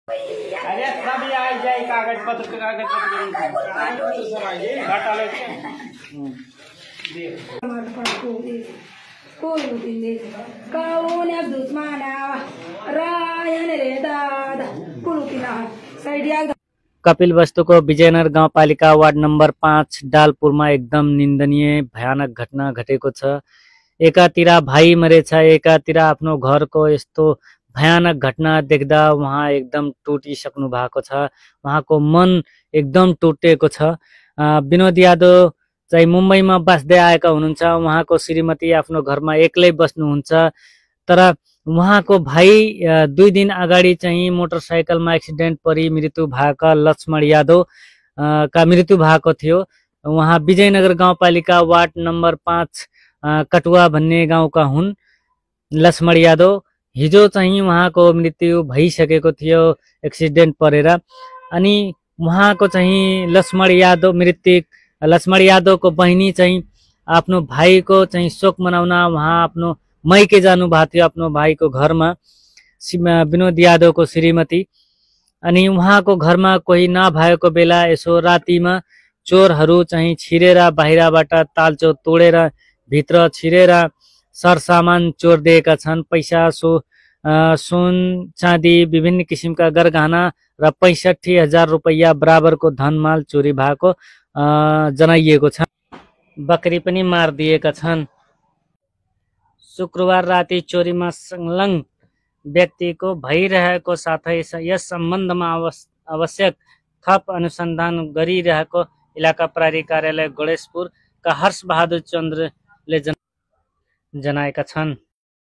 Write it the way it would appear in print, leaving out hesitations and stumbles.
अरे सभी आ जाए कागज पत्र कपिल वस्तुको विजयनगर गाउँपालिका वार्ड नम्बर 5 डालपुरमा एकदम निन्दनीय भयानक घटना घटेको छ। एकातिर भाइ मरेछ, एकातिर आफ्नो घरको यस्तो भयानक घटना देख्दा उहाँ एकदम टुटिसक्नु भएको छ। उहाँको मन एकदम टुटेको छ। विनोद यादव चाहिँ मुम्बईमा बस्दै आएका हुनुहुन्छ। उहाँको श्रीमती आफ्नो घरमा एक्लै बस्नुहुन्छ। तर उहाँको भाइ 2 दिन अगाडि चाहिँ मोटरसाइकलमा एक्सिडेन्ट परि मृत्यु भएका लक्ष्मण यादव का मृत्यु भएको थियो। उहाँ विजयनगर गाउँपालिका वार्ड नम्बर 5 कटुवा भन्ने गाउँका हुन् लक्ष्मण यादव। हिजो चाहिँ उहाँको मृत्यु भइसकेको थियो एक्सिडेन्ट परेर। अनि उहाँको चाहिँ लक्ष्मण यादवको बहिनी चाहिँ आफ्नो भाइको चाहिँ शोक मनाउन उहाँ आफ्नो माइके जानु भएको थियो, आफ्नो भाइको घरमा, विनोद यादवको श्रीमती। अनि उहाँको घरमा कोही नभएको बेला यसो रातिमा चोरहरू चाहिँ छिरेर बाहिरबाट तालचो तोडेर भित्र छिरेर सरसामान चोर दिएका छन्। पैसा सुन चाँदी विभिन्न किसिमका गरगहना र 65,000 रुपैयाँ बराबरको धनमाल चोरी भएको जनाइएको छ। बकरी पनि मारिदिएका छन्। शुक्रबार राति चोरीमा संलग्न व्यक्तिको भइरहेको साथै यस सम्बन्धमा आवश्यक थप अनुसन्धान गरिरहेको इलाका प्रहरी कार्यालय गणेशपुरका हर्ष बहादुर चन्द्रले जनाएका छन्।